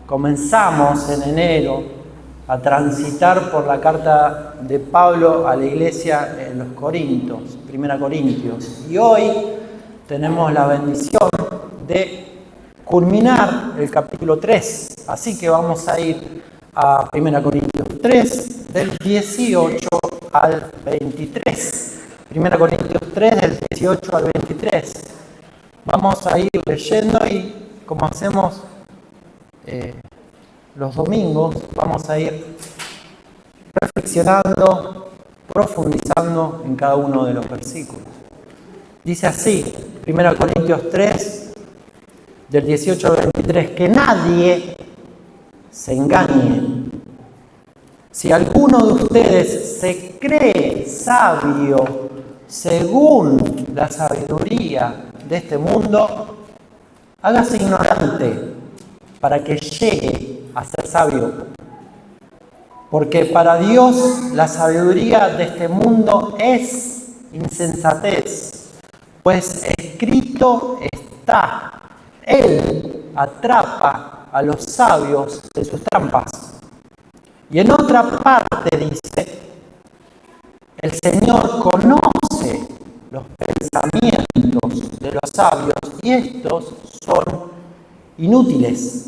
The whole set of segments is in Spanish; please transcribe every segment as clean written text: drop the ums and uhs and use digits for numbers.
comenzamos en enero a transitar por la carta de Pablo a la iglesia en los Corintios, 1 Corintios. Y hoy tenemos la bendición de culminar el capítulo 3. Así que vamos a ir a 1 Corintios 3, del 18 al 23. 1 Corintios 3, del 18 al 23. Vamos a ir leyendo y, como hacemos los domingos, vamos a ir reflexionando, profundizando en cada uno de los versículos. Dice así, 1 Corintios 3, del 18 al 23, que nadie se engañe. Si alguno de ustedes se cree sabio según la sabiduría de este mundo, hágase ignorante para que llegue a ser sabio. Porque para Dios la sabiduría de este mundo es insensatez, pues escrito está: Él atrapa a los sabios de sus trampas. Y en otra parte dice: el Señor conoce los pensamientos de los sabios y estos son inútiles.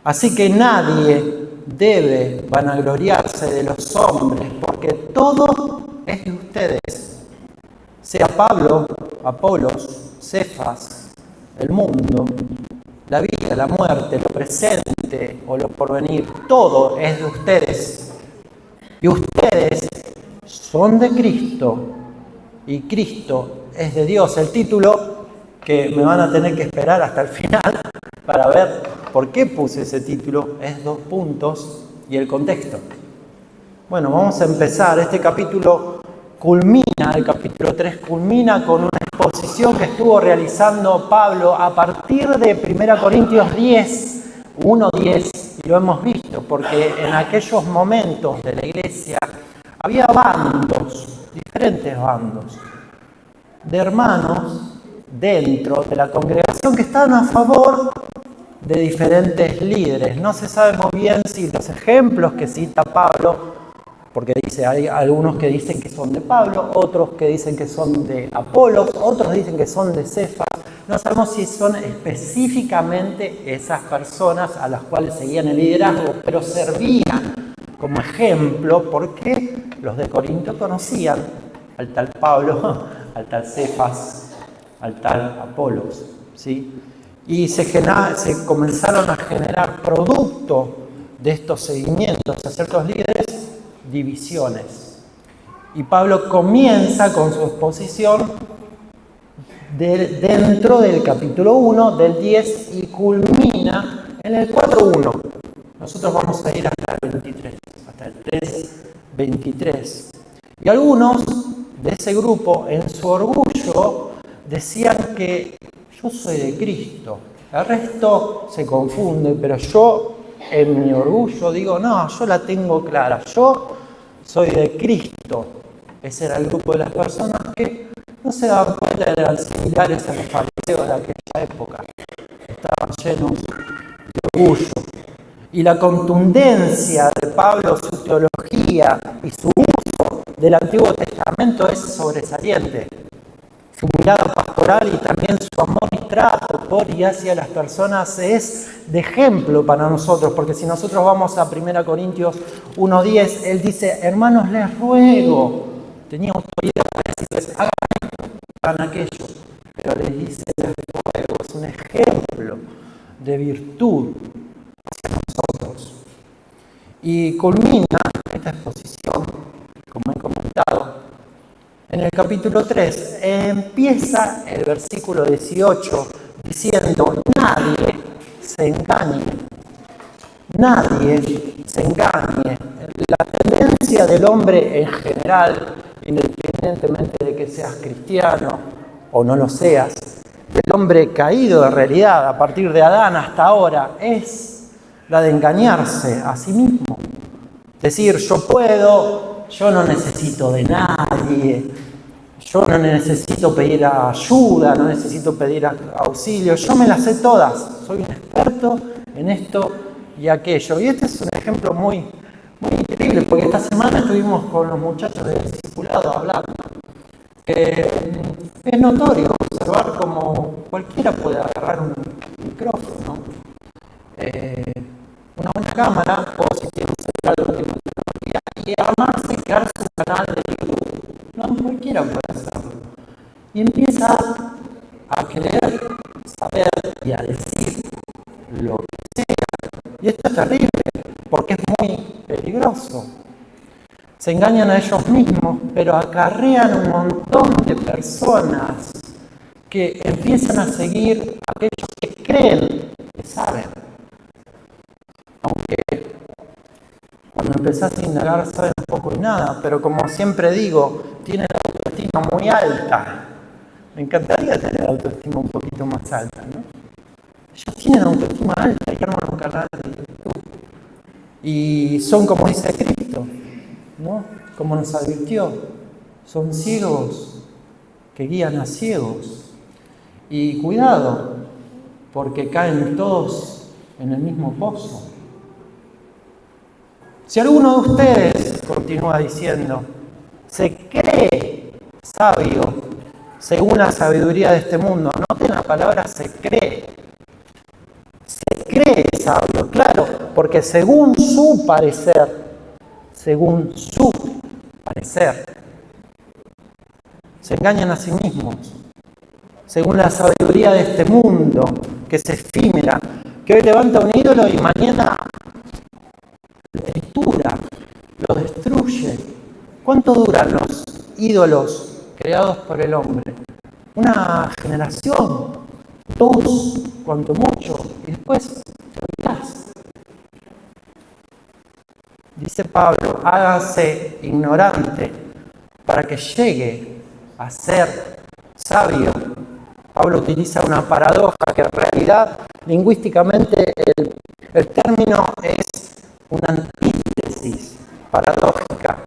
Así que nadie debe vanagloriarse de los hombres, porque todo es de ustedes, sea Pablo, Apolos, Cefas, el mundo, la vida, la muerte, lo presente o lo porvenir, todo es de ustedes. Y ustedes son de Cristo y Cristo es de Dios. El título, que me van a tener que esperar hasta el final para ver por qué puse ese título, es 2 puntos y el contexto. Bueno, vamos a empezar. Este capítulo culmina, el capítulo 3 culmina con una exposición que estuvo realizando Pablo a partir de 1 Corintios 10, 1:10, y lo hemos visto, porque en aquellos momentos de la iglesia había bandos, diferentes bandos, de hermanos dentro de la congregación que estaban a favor de diferentes líderes. No se sabe muy bien si los ejemplos que cita Pablo, porque hay algunos que dicen que son de Pablo, otros que dicen que son de Apolos, otros dicen que son de Cefas. No sabemos si son específicamente esas personas a las cuales seguían el liderazgo, pero servían como ejemplo porque los de Corinto conocían al tal Pablo, al tal Cefas, al tal Apolos, ¿sí? Y se comenzaron a generar producto de estos seguimientos a ciertos líderes, divisiones. Y Pablo comienza con su exposición dentro del capítulo 1, del 10, y culmina en el 4:1. Nosotros vamos a ir hasta el 23, hasta el 3:23. Y algunos de ese grupo, en su orgullo, decían que yo soy de Cristo. El resto se confunde, pero yo, en mi orgullo, digo, no, yo la tengo clara. Yo soy de Cristo. Ese era el grupo de las personas que no se daban cuenta, eran similares a los fariseos de aquella época. Estaban llenos de orgullo. Y la contundencia de Pablo, su teología y su uso del Antiguo Testamento es sobresaliente. Su mirada pastoral y también su amor y trato por y hacia las personas es de ejemplo para nosotros, porque si nosotros vamos a 1 Corintios 1:10, él dice: hermanos, les ruego, tenía autoridad para decirles, hagan esto, hagan aquello, pero les dice, les ruego, es un ejemplo de virtud hacia nosotros. Y culmina esta exposición, como he comentado, en el capítulo 3. Empieza el versículo 18 diciendo: nadie se engañe. Nadie se engañe. La tendencia del hombre en general, independientemente de que seas cristiano o no lo seas, del hombre caído en realidad a partir de Adán hasta ahora, es la de engañarse a sí mismo. Decir, yo puedo, yo no necesito de nadie, Yo no necesito pedir ayuda, no necesito pedir auxilio, yo me las sé todas, soy un experto en esto y aquello. Y este es un ejemplo muy increíble, porque esta semana estuvimos con los muchachos del discipulado hablando. Es notorio observar cómo cualquiera puede agarrar un micrófono, una buena cámara, o si tiene un celular de última tecnología, y armarse y crearse un canal de YouTube. No, cualquiera puede hacerlo. Y empieza a querer saber y a decir lo que sea. Y esto es terrible, porque es muy peligroso. Se engañan a ellos mismos, pero acarrean un montón de personas que empiezan a seguir a aquellos que creen que saben. Aunque cuando empezás a indagar saben poco y nada, pero como siempre digo, tienen la autoestima muy alta. Me encantaría tener la autoestima un poquito más alta, ¿no? Ellos tienen autoestima alta y arman un canal de YouTube. Y son como dice Cristo, ¿no? Como nos advirtió, son ciegos que guían a ciegos. Y cuidado, porque caen todos en el mismo pozo. Si alguno de ustedes, continúa diciendo, se cree sabio según la sabiduría de este mundo, noten la palabra se cree sabio, claro, porque según su parecer, se engañan a sí mismos, según la sabiduría de este mundo, que es efímera, que hoy levanta un ídolo y mañana lo tritura, lo destruye. ¿Cuánto duran los ídolos creados por el hombre? Una generación, dos, cuanto mucho, y después te olvidás. Dice Pablo, hágase ignorante para que llegue a ser sabio. Pablo utiliza una paradoja que en realidad lingüísticamente el término es una antítesis paradójica.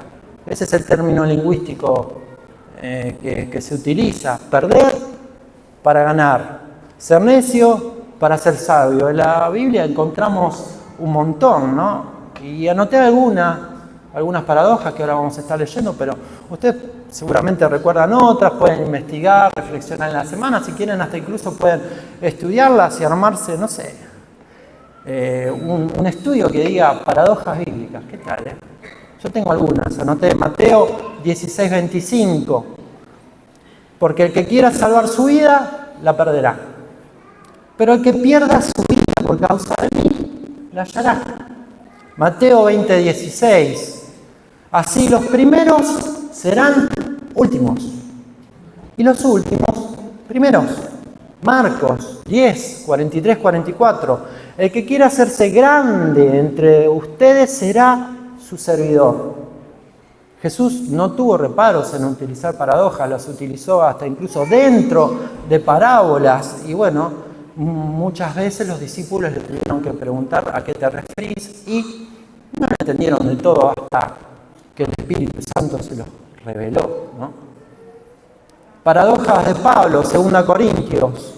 Ese es el término lingüístico que se utiliza. Perder para ganar. Ser necio para ser sabio. En la Biblia encontramos un montón, ¿no? Y anoté algunas paradojas que ahora vamos a estar leyendo, pero ustedes seguramente recuerdan otras, pueden investigar, reflexionar en la semana, si quieren hasta incluso pueden estudiarlas y armarse, no sé, un estudio que diga paradojas bíblicas. ¿Qué tal? Yo tengo algunas, anoté Mateo 16:25, porque el que quiera salvar su vida, la perderá. Pero el que pierda su vida por causa de mí, la hallará. Mateo 20:16, así los primeros serán últimos y los últimos primeros. Marcos 10:43-44, el que quiera hacerse grande entre ustedes será su servidor. Jesús no tuvo reparos en utilizar paradojas, las utilizó hasta incluso dentro de parábolas. Y bueno, muchas veces los discípulos le tuvieron que preguntar a qué te referís y no lo entendieron del todo hasta que el Espíritu Santo se los reveló, ¿no? Paradojas de Pablo, 2 Corintios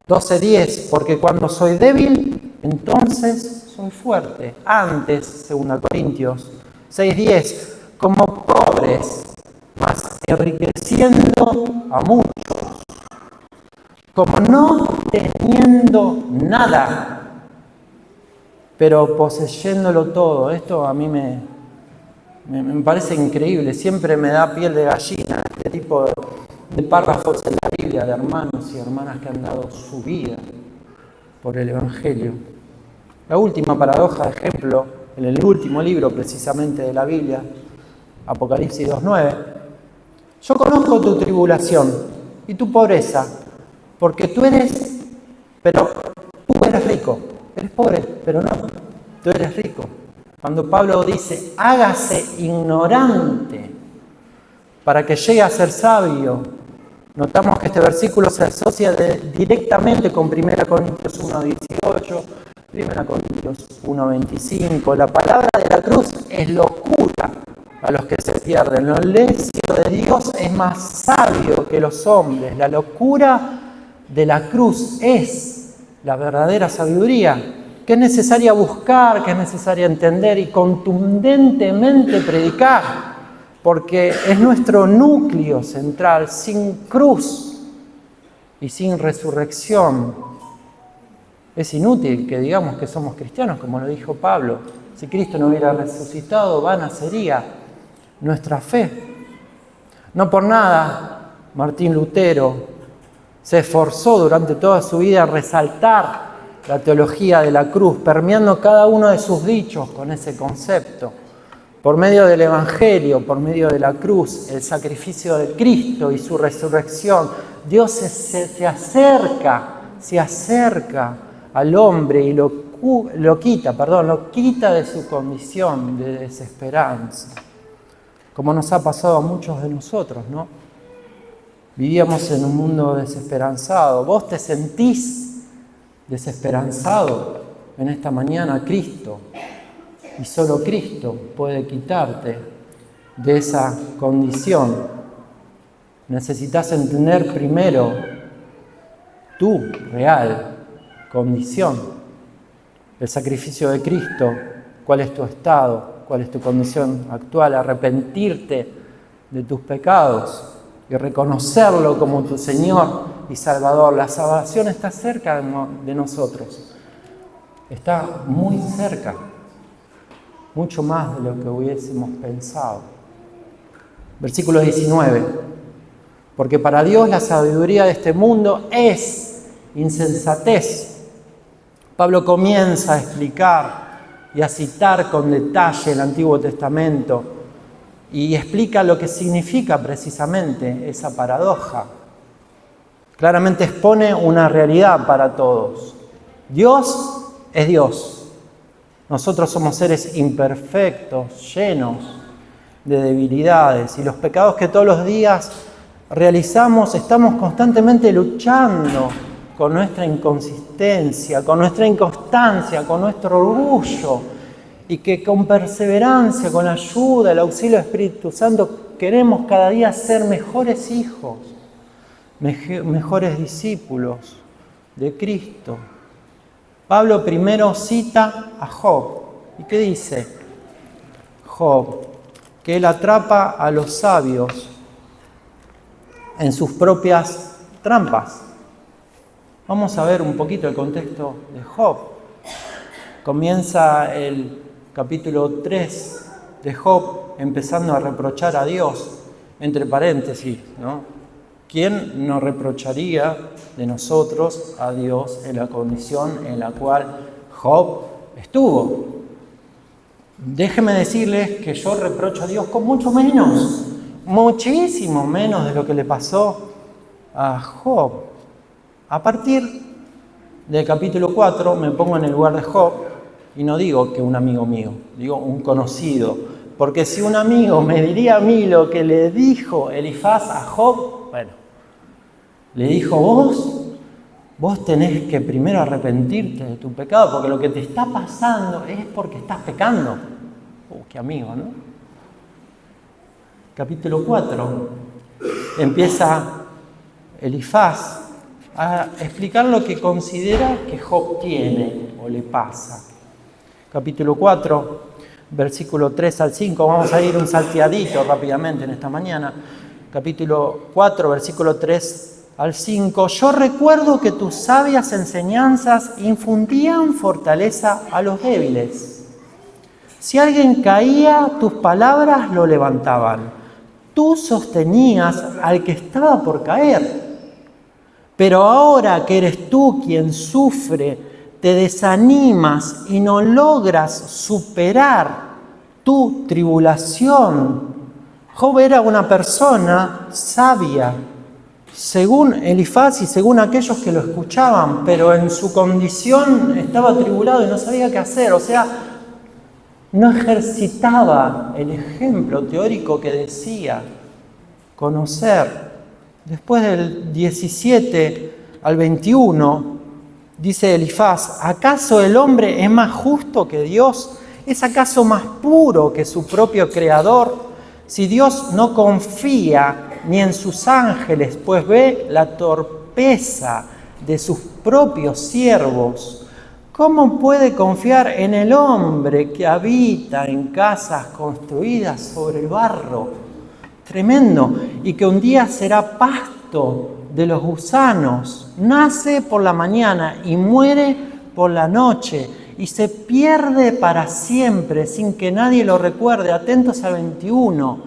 12:10, porque cuando soy débil, entonces soy fuerte. Antes, 2 Corintios 6:10, como pobres, mas enriqueciendo a muchos, como no teniendo nada, pero poseyéndolo todo. Esto a mí me parece increíble, siempre me da piel de gallina este tipo de párrafos en la Biblia de hermanos y hermanas que han dado su vida por el Evangelio. La última paradoja de ejemplo, en el último libro precisamente de la Biblia, Apocalipsis 2:9, yo conozco tu tribulación y tu pobreza, porque tú eres rico, eres pobre, pero no, tú eres rico. Cuando Pablo dice, hágase ignorante para que llegue a ser sabio, notamos que este versículo se asocia directamente con 1 Corintios 1:18, 1 Corintios 1:25. La palabra de la cruz es locura a los que se pierden. Lo necio de Dios es más sabio que los hombres. La locura de la cruz es la verdadera sabiduría, que es necesaria buscar, que es necesaria entender y contundentemente predicar, porque es nuestro núcleo central. Sin cruz y sin resurrección es inútil que digamos que somos cristianos, como lo dijo Pablo. Si Cristo no hubiera resucitado, vana sería nuestra fe. No por nada Martín Lutero se esforzó durante toda su vida en resaltar la teología de la cruz, permeando cada uno de sus dichos con ese concepto. Por medio del Evangelio, por medio de la cruz, el sacrificio de Cristo y su resurrección, Dios se acerca al hombre y lo quita de su condición de desesperanza, como nos ha pasado a muchos de nosotros, ¿no? Vivíamos en un mundo desesperanzado. ¿Vos te sentís desesperanzado en esta mañana? Cristo, y solo Cristo, puede quitarte de esa condición. Necesitas entender primero tu real condición, el sacrificio de Cristo, cuál es tu estado, cuál es tu condición actual, arrepentirte de tus pecados y reconocerlo como tu Señor y Salvador. La salvación está cerca de nosotros, está muy cerca, mucho más de lo que hubiésemos pensado. Versículo 19. Porque para Dios la sabiduría de este mundo es insensatez. Pablo comienza a explicar y a citar con detalle el Antiguo Testamento y explica lo que significa precisamente esa paradoja. Claramente expone una realidad para todos. Dios es Dios. Nosotros somos seres imperfectos, llenos de debilidades, y los pecados que todos los días realizamos, estamos constantemente luchando con nuestra inconsistencia, con nuestra inconstancia, con nuestro orgullo, y que con perseverancia, con la ayuda, el auxilio del Espíritu Santo, queremos cada día ser mejores hijos, mejores discípulos de Cristo. Pablo primero cita a Job. ¿Y qué dice Job? Que él atrapa a los sabios en sus propias trampas. Vamos a ver un poquito el contexto de Job. Comienza el capítulo 3 de Job empezando a reprochar a Dios, entre paréntesis, ¿no? ¿Quién nos reprocharía de nosotros a Dios en la condición en la cual Job estuvo? Déjenme decirles que yo reprocho a Dios con mucho menos, muchísimo menos de lo que le pasó a Job. A partir del capítulo 4 me pongo en el lugar de Job y no digo que un amigo mío, digo un conocido. Porque si un amigo me diría a mí lo que le dijo Elifaz a Job, bueno, le dijo, vos tenés que primero arrepentirte de tu pecado, porque lo que te está pasando es porque estás pecando. Qué amigo, ¿no? Capítulo 4. Empieza Elifaz a explicar lo que considera que Job tiene o le pasa. Capítulo 4, versículo 3 al 5. Vamos a ir un salteadito rápidamente en esta mañana. Capítulo 4, versículo 3 al 5. Yo recuerdo que tus sabias enseñanzas infundían fortaleza a los débiles. Si alguien caía, tus palabras lo levantaban. Tú sostenías al que estaba por caer. Pero ahora que eres tú quien sufre, te desanimas y no logras superar tu tribulación. Job era una persona sabia, según Elifaz y según aquellos que lo escuchaban, pero en su condición estaba atribulado y no sabía qué hacer. O sea, no ejercitaba el ejemplo teórico que decía conocer. Después del 17 al 21, dice Elifaz, ¿acaso el hombre es más justo que Dios? ¿Es acaso más puro que su propio Creador? Si Dios no confía ni en sus ángeles, pues ve la torpeza de sus propios siervos, ¿cómo puede confiar en el hombre que habita en casas construidas sobre el barro? Tremendo. Y que un día será pasto de los gusanos, nace por la mañana y muere por la noche, y se pierde para siempre sin que nadie lo recuerde. Atentos al 21.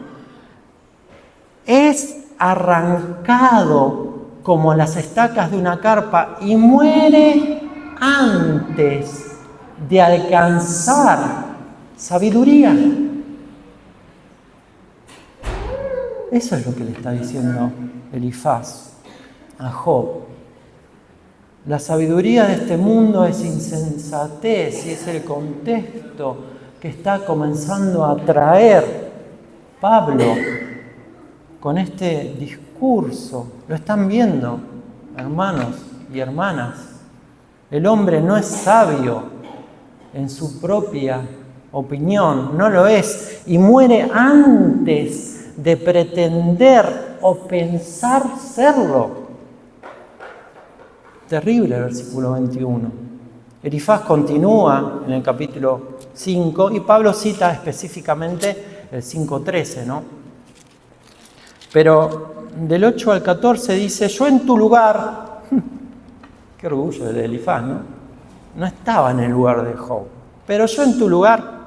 Es arrancado como las estacas de una carpa y muere antes de alcanzar sabiduría. Eso es lo que le está diciendo Elifaz a Job. La sabiduría de este mundo es insensatez y es el contexto que está comenzando a traer Pablo con este discurso. Lo están viendo, hermanos y hermanas. El hombre no es sabio en su propia opinión, no lo es, y muere antes de pretender o pensar serlo. Terrible el versículo 21. Elifaz continúa en el capítulo 5 y Pablo cita específicamente el 5:13, ¿no? Pero del 8 al 14 dice: yo en tu lugar, qué orgullo de Elifaz, ¿no? No estaba en el lugar de Job, pero yo en tu lugar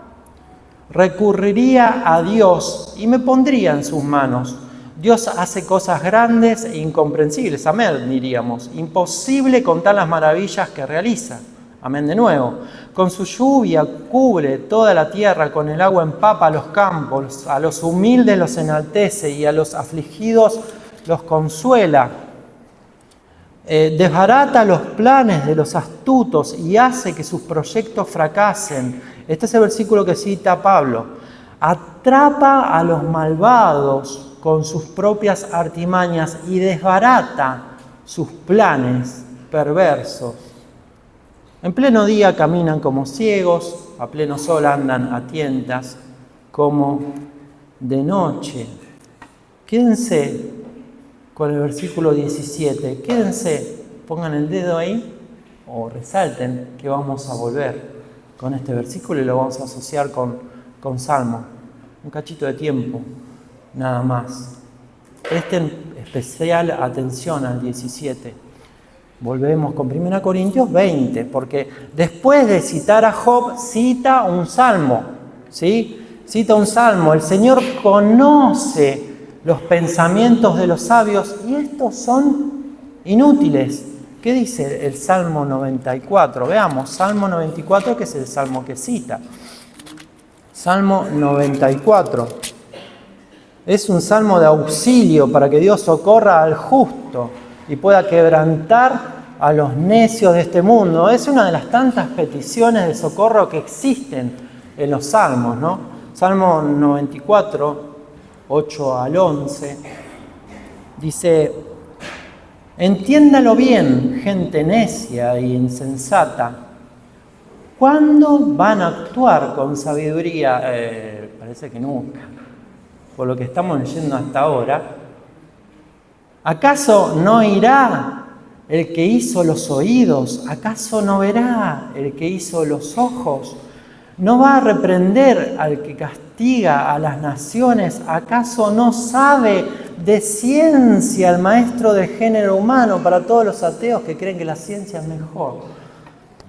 recurriría a Dios y me pondría en sus manos. Dios hace cosas grandes e incomprensibles, amén, diríamos. Imposible contar las maravillas que realiza, amén de nuevo. Con su lluvia cubre toda la tierra, con el agua empapa los campos, a los humildes los enaltece y a los afligidos los consuela. Desbarata los planes de los astutos y hace que sus proyectos fracasen. Este es el versículo que cita Pablo. Atrapa a los malvados con sus propias artimañas y desbarata sus planes perversos. En pleno día caminan como ciegos, a pleno sol andan a tientas como de noche. Quédense con el versículo 17, quédense, pongan el dedo ahí o resalten que vamos a volver con este versículo y lo vamos a asociar con Salmo. Un cachito de tiempo, nada más. Presten especial atención al 17. Volvemos con 1 Corintios 20, porque después de citar a Job, cita un salmo, ¿sí? Cita un salmo. El Señor conoce los pensamientos de los sabios y estos son inútiles. ¿Qué dice el Salmo 94? Veamos, Salmo 94, que es el salmo que cita. Salmo 94. Es un salmo de auxilio para que Dios socorra al justo y pueda quebrantar a los necios de este mundo. Es una de las tantas peticiones de socorro que existen en los salmos, ¿no? Salmo 94, 8 al 11, dice: entiéndalo bien, gente necia e insensata. ¿Cuándo van a actuar con sabiduría? Parece que nunca. Por lo que estamos leyendo hasta ahora. ¿Acaso no irá el que hizo los oídos? ¿Acaso no verá el que hizo los ojos? ¿No va a reprender al que castiga a las naciones? ¿Acaso no sabe de ciencia el maestro de género humano? Para todos los ateos que creen que la ciencia es mejor.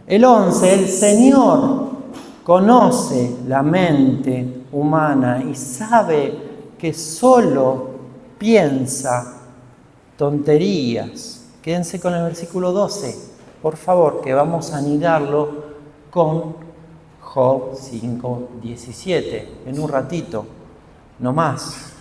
El 11, el Señor conoce la mente humana y sabe que solo piensa tonterías. Quédense con el versículo 12, por favor, que vamos a anidarlo con Job 5:17, en un ratito, no más.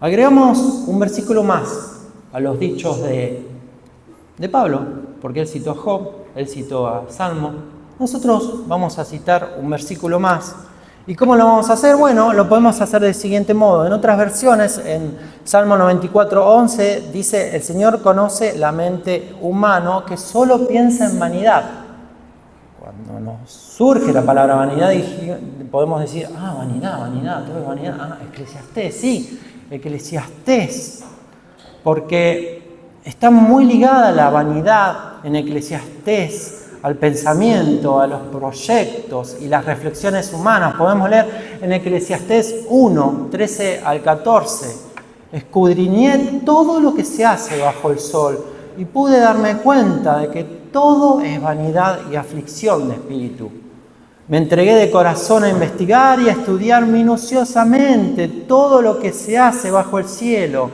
Agregamos un versículo más a los dichos de Pablo, porque él citó a Job, él citó a Salmo. Nosotros vamos a citar un versículo más. ¿Y cómo lo vamos a hacer? Bueno, lo podemos hacer del siguiente modo. En otras versiones, en Salmo 94:11, dice: el Señor conoce la mente humana que solo piensa en vanidad. cuando nos surge la palabra vanidad, podemos decir, vanidad, todo es vanidad. Eclesiastés, sí, Eclesiastés, porque está muy ligada la vanidad en Eclesiastés al pensamiento, a los proyectos y las reflexiones humanas. Podemos leer en Eclesiastés 1, 13 al 14. Escudriñé todo lo que se hace bajo el sol y pude darme cuenta de que todo es vanidad y aflicción de espíritu. Me entregué de corazón a investigar y a estudiar minuciosamente todo lo que se hace bajo el cielo.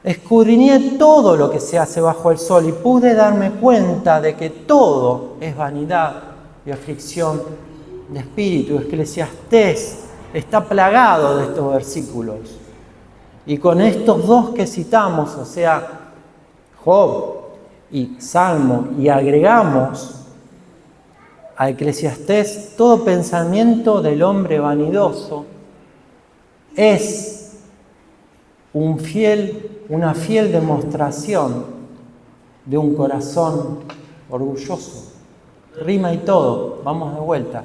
Escudriñé todo lo que se hace bajo el sol y pude darme cuenta de que todo es vanidad y aflicción de espíritu. Eclesiastés está plagado de estos versículos. Y con estos dos que citamos, o sea, Job y Salmo, y agregamos a Eclesiastés, todo pensamiento del hombre vanidoso es una fiel demostración de un corazón orgulloso. Rima y todo, vamos de vuelta.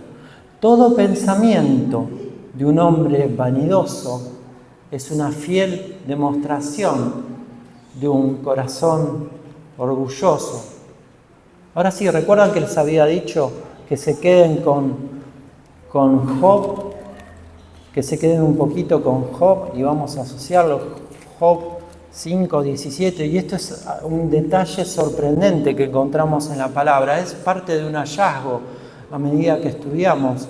Todo pensamiento de un hombre vanidoso es una fiel demostración de un corazón orgulloso. Ahora sí, ¿recuerdan que les había dicho que se queden con Job? Que se queden un poquito con Job y vamos a asociarlo. Job 5:17. Y esto es un detalle sorprendente que encontramos en la palabra. Es parte de un hallazgo a medida que estudiamos.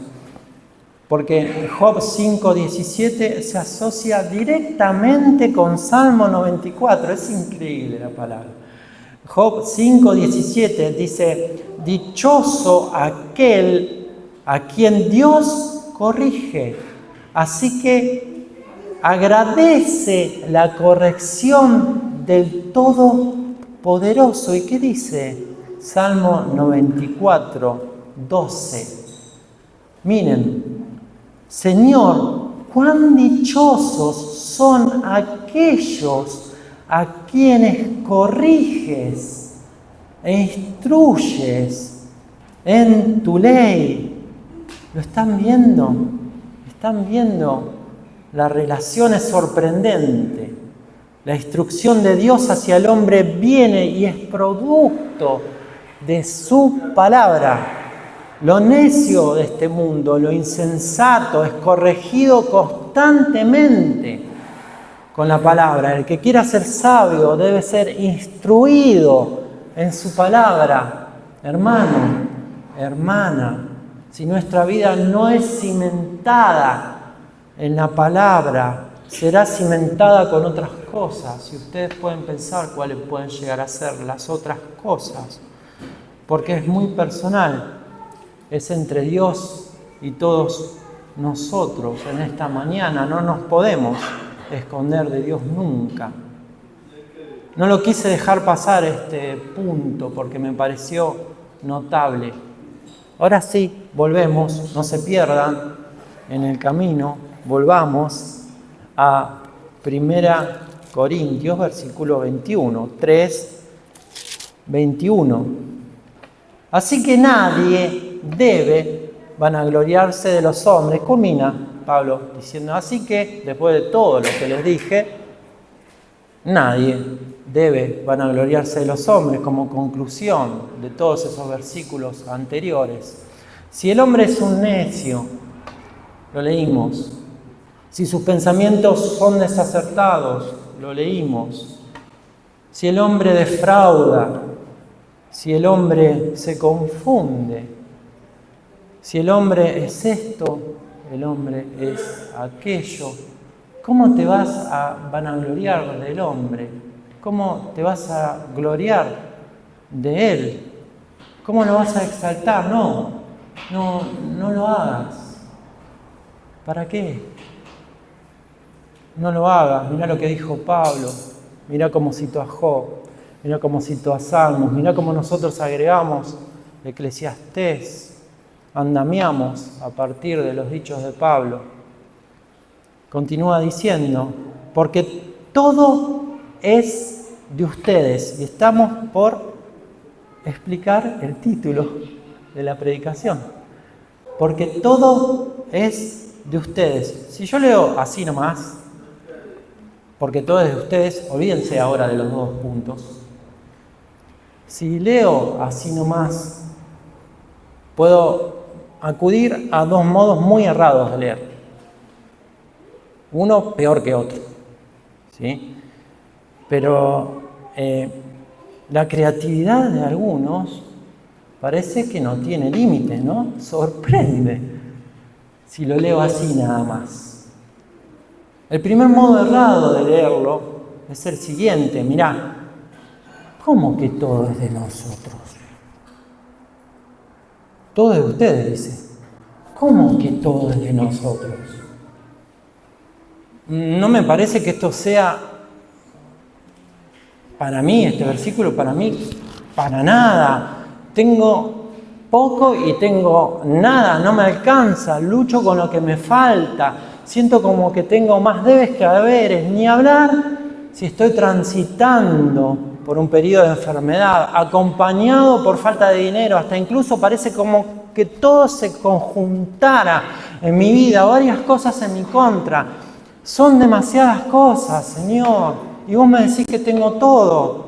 Porque Job 5:17 se asocia directamente con Salmo 94. Es increíble la palabra. Job 5:17 dice, dichoso aquel a quien Dios corrige. Así que agradece la corrección del Todopoderoso. ¿Y qué dice? Salmo 94:12. Miren, Señor, cuán dichosos son aquellos a quienes corriges e instruyes en tu ley. ¿Lo están viendo? ¿Están viendo? La relación es sorprendente. La instrucción de Dios hacia el hombre viene y es producto de su palabra. Lo necio de este mundo, lo insensato, es corregido constantemente con la palabra. El que quiera ser sabio debe ser instruido en su palabra. Hermano, hermana, si nuestra vida no es cimentada en la palabra, será cimentada con otras cosas. Y ustedes pueden pensar cuáles pueden llegar a ser las otras cosas, porque es muy personal. Es entre Dios y todos nosotros en esta mañana. No nos podemos esconder de Dios nunca. No lo quise dejar pasar este punto porque me pareció notable. Ahora sí, volvemos, no se pierdan en el camino, volvamos a 1 Corintios, versículo 21, 3:21. Así que nadie debe vanagloriarse de los hombres. Culmina Pablo diciendo, así que, después de todo lo que les dije, nadie debe vanagloriarse de los hombres, como conclusión de todos esos versículos anteriores. Si el hombre es un necio, lo leímos. Si sus pensamientos son desacertados, lo leímos. Si el hombre defrauda, si el hombre se confunde, si el hombre es esto, el hombre es aquello, ¿cómo te vas a vanagloriar del hombre? ¿Cómo te vas a gloriar de él? ¿Cómo lo vas a exaltar? No lo hagas. ¿Para qué? No lo hagas. Mirá lo que dijo Pablo, mirá cómo citó a Job, mirá cómo citó a Salmos, mirá cómo nosotros agregamos Eclesiastés, andamiamos a partir de los dichos de Pablo. Continúa diciendo, porque todo es de ustedes. Y estamos por explicar el título. de la predicación. Porque todo es de ustedes. Si yo leo así nomás, porque todo es de ustedes, olvídense ahora de los 2 puntos. Si leo así nomás, puedo acudir a 2 modos muy errados de leer. Uno peor que otro, ¿sí? Pero la creatividad de algunos parece que no tiene límite, ¿no? Sorprende si lo leo así nada más. El primer modo errado de leerlo es el siguiente: mirá, ¿cómo que todo es de nosotros? Todo es de ustedes, dice. ¿Cómo que todo es de nosotros? No me parece que esto sea, para mí, este versículo, para mí, para nada. Tengo poco y tengo nada, no me alcanza, lucho con lo que me falta, siento como que tengo más debes que haberes, ni hablar si estoy transitando por un periodo de enfermedad, acompañado por falta de dinero, hasta incluso parece como que todo se conjuntara en mi vida, varias cosas en mi contra. Son demasiadas cosas, Señor, y vos me decís que tengo todo.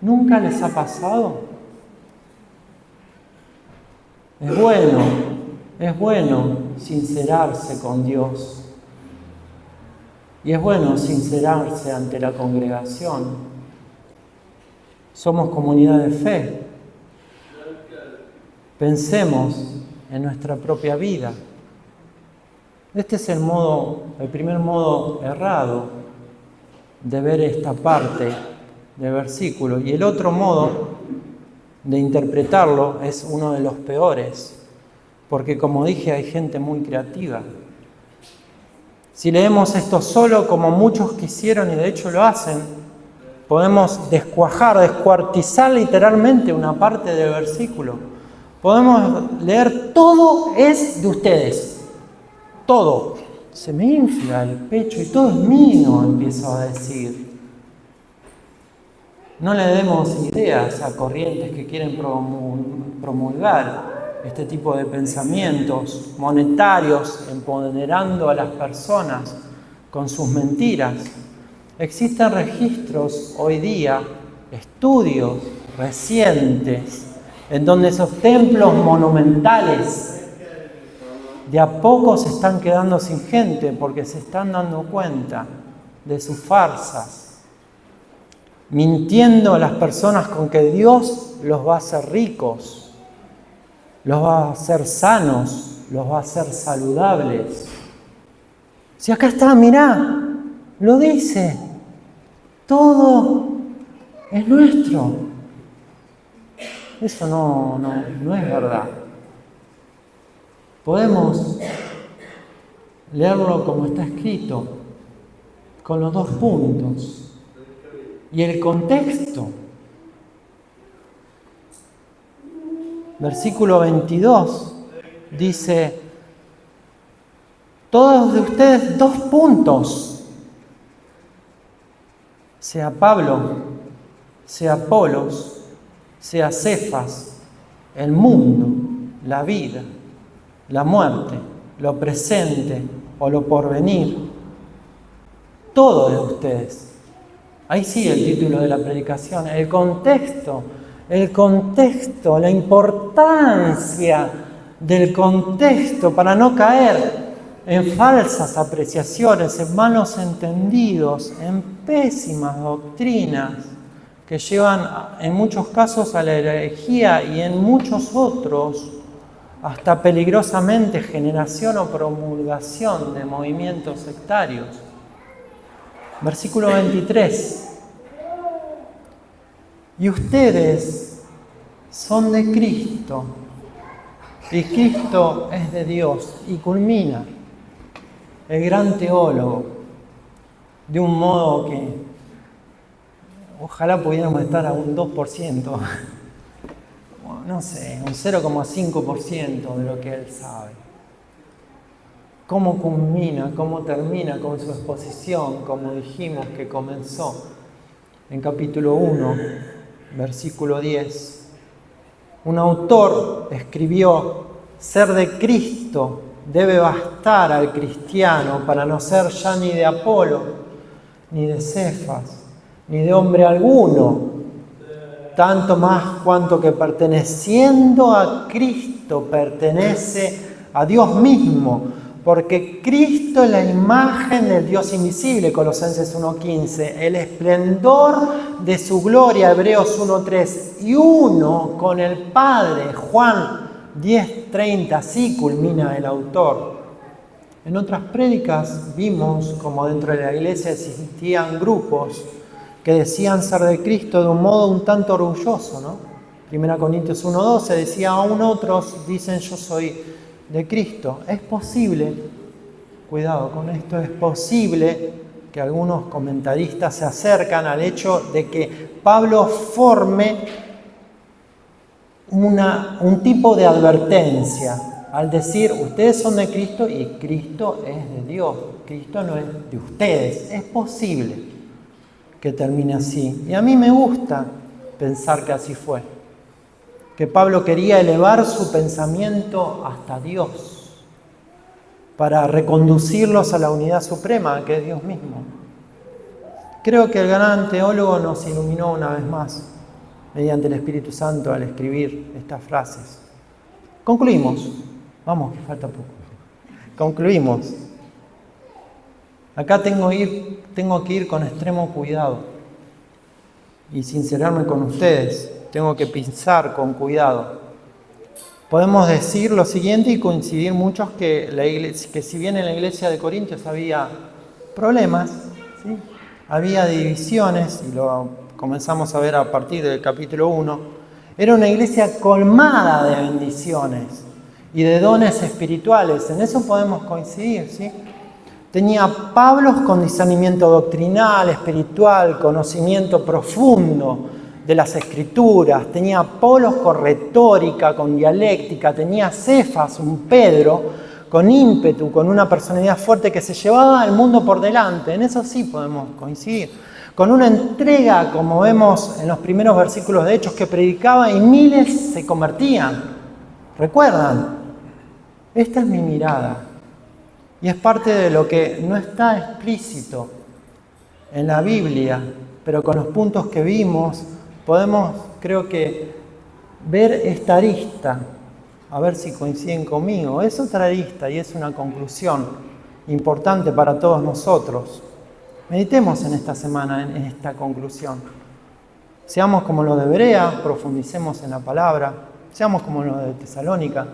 ¿Nunca les ha pasado? Es bueno sincerarse con Dios. Y es bueno sincerarse ante la congregación. Somos comunidad de fe. Pensemos en nuestra propia vida. Este es el primer modo errado de ver esta parte del versículo. Y el otro modo de interpretarlo es uno de los peores, porque como dije, hay gente muy creativa. Si leemos esto solo, como muchos quisieron y de hecho lo hacen, podemos descuartizar literalmente una parte del versículo. Podemos leer: todo es de ustedes. Todo. Se me infla el pecho y todo es mío, empiezo a decir. No le demos ideas a corrientes que quieren promulgar este tipo de pensamientos monetarios, empoderando a las personas con sus mentiras. Existen registros hoy día, estudios recientes, en donde esos templos monumentales de a poco se están quedando sin gente porque se están dando cuenta de sus farsas, mintiendo a las personas con que Dios los va a hacer ricos, los va a hacer sanos, los va a hacer saludables. Si acá está, mirá, lo dice, todo es nuestro. Eso no es verdad. Podemos leerlo como está escrito, con los 2 puntos. Y el contexto. Versículo 22 dice: todos de ustedes 2 puntos. Sea Pablo, sea Apolos, sea Cefas, el mundo, la vida, la muerte, lo presente o lo porvenir, todo de ustedes. Ahí sigue el título de la predicación, el contexto, la importancia del contexto para no caer en falsas apreciaciones, en malos entendidos, en pésimas doctrinas que llevan en muchos casos a la herejía y en muchos otros hasta peligrosamente generación o promulgación de movimientos sectarios. Versículo 23. Y ustedes son de Cristo, y Cristo es de Dios. Y culmina el gran teólogo de un modo que ojalá pudiéramos estar a un 2%. No sé, un 0,5% de lo que él sabe. ¿Cómo culmina, cómo termina con su exposición, como dijimos que comenzó en capítulo 1, versículo 10? Un autor escribió: ser de Cristo debe bastar al cristiano para no ser ya ni de Apolo, ni de Cefas, ni de hombre alguno, tanto más cuanto que perteneciendo a Cristo pertenece a Dios mismo, porque Cristo es la imagen del Dios invisible, Colosenses 1:15, el esplendor de su gloria, Hebreos 1:3, y uno con el Padre, Juan 10:30, así culmina el autor. En otras prédicas vimos como dentro de la iglesia existían grupos que decían ser de Cristo de un modo un tanto orgulloso, ¿no? 1 Corintios 1:12 decía: aún otros dicen yo soy de Cristo. Es posible, cuidado con esto, es posible que algunos comentaristas se acercan al hecho de que Pablo forme un tipo de advertencia al decir: ustedes son de Cristo y Cristo es de Dios, Cristo no es de ustedes. Es posible que termine así, y a mí me gusta pensar que así fue, que Pablo quería elevar su pensamiento hasta Dios para reconducirlos a la unidad suprema que es Dios mismo. Creo que el gran teólogo nos iluminó una vez más mediante el Espíritu Santo al escribir estas frases. Concluimos. Vamos, que falta poco. Concluimos. Acá tengo que ir con extremo cuidado y sincerarme con ustedes. Tengo que pensar con cuidado. Podemos decir lo siguiente y coincidir muchos que si bien en la iglesia de Corintios había problemas, ¿sí? Había divisiones, y lo comenzamos a ver a partir del capítulo 1, era una iglesia colmada de bendiciones y de dones espirituales. En eso podemos coincidir, ¿sí? Tenía Pablos con discernimiento doctrinal, espiritual, conocimiento profundo de las Escrituras. Tenía Apolos con retórica, con dialéctica. Tenía Cefas, un Pedro, con ímpetu, con una personalidad fuerte que se llevaba al mundo por delante. En eso sí podemos coincidir. Con una entrega, como vemos en los primeros versículos de Hechos, que predicaba y miles se convertían. ¿Recuerdan? Esta es mi mirada. Y es parte de lo que no está explícito en la Biblia, pero con los puntos que vimos podemos, creo que, ver esta arista, a ver si coinciden conmigo. Es otra arista y es una conclusión importante para todos nosotros. Meditemos en esta semana en esta conclusión. Seamos como los de Berea, profundicemos en la palabra. Seamos como los de Tesalónica.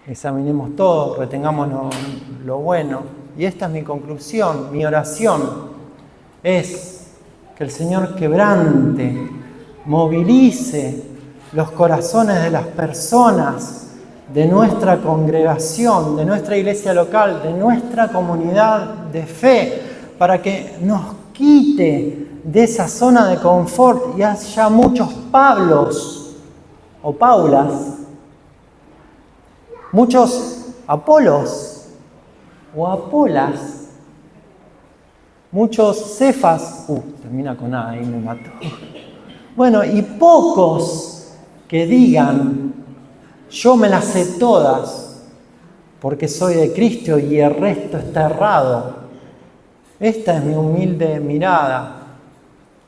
Examinemos todo, retengamos lo bueno. Y esta es mi conclusión, mi oración. Es que el Señor quebrante, movilice los corazones de las personas de nuestra congregación, de nuestra iglesia local, de nuestra comunidad de fe, para que nos quite de esa zona de confort y haya muchos Pablos o Paulas, muchos Apolos o Apolas, muchos Cefas, termina con A, ahí me mató. Bueno, y pocos que digan: yo me las sé todas porque soy de Cristo y el resto está errado. Esta es mi humilde mirada,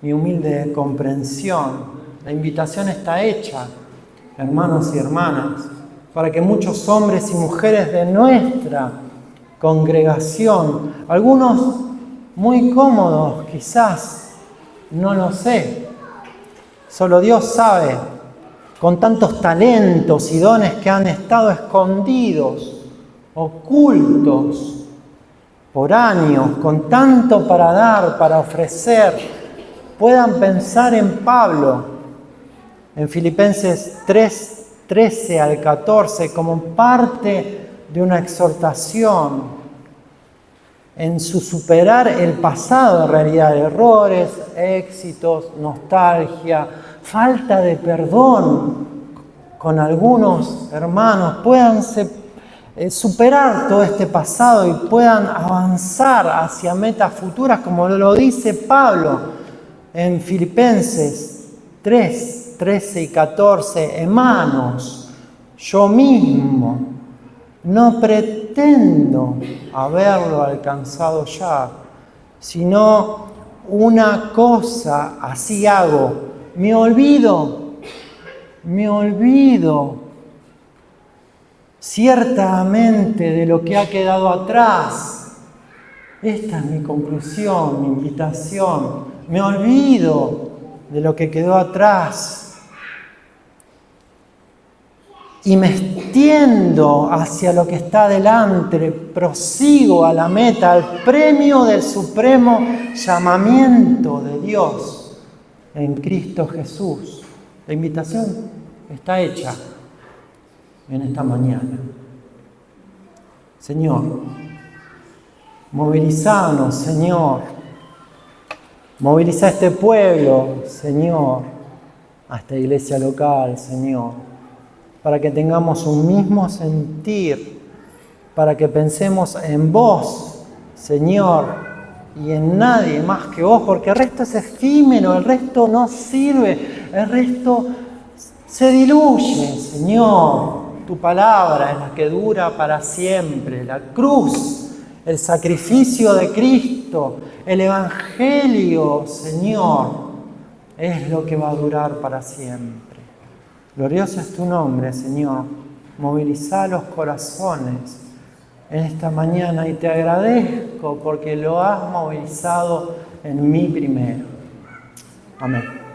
mi humilde comprensión. La invitación está hecha, hermanos y hermanas, para que muchos hombres y mujeres de nuestra congregación, algunos muy cómodos quizás, no lo sé, solo Dios sabe, con tantos talentos y dones que han estado escondidos, ocultos por años, con tanto para dar, para ofrecer, puedan pensar en Pablo, en Filipenses 3:13 al 14, como parte de una exhortación en su superar el pasado, en realidad, errores, éxitos, nostalgia, falta de perdón con algunos hermanos, puedan superar todo este pasado y puedan avanzar hacia metas futuras, como lo dice Pablo en Filipenses 3, 13 y 14, hermanos, yo mismo no pretendo haberlo alcanzado ya, sino una cosa así hago, me olvido ciertamente de lo que ha quedado atrás. Esta es mi conclusión, mi invitación. Me olvido de lo que quedó atrás y me extiendo hacia lo que está delante, prosigo a la meta, al premio del supremo llamamiento de Dios en Cristo Jesús. La invitación está hecha en esta mañana. Señor, movilizanos, Señor. Moviliza a este pueblo, Señor, a esta iglesia local, Señor, para que tengamos un mismo sentir, para que pensemos en vos, Señor, y en nadie más que vos, porque el resto es efímero, el resto no sirve, el resto se diluye, Señor. Tu palabra es la que dura para siempre, la cruz, el sacrificio de Cristo, el Evangelio, Señor, es lo que va a durar para siempre. Glorioso es tu nombre, Señor. Moviliza los corazones en esta mañana y te agradezco porque lo has movilizado en mí primero. Amén.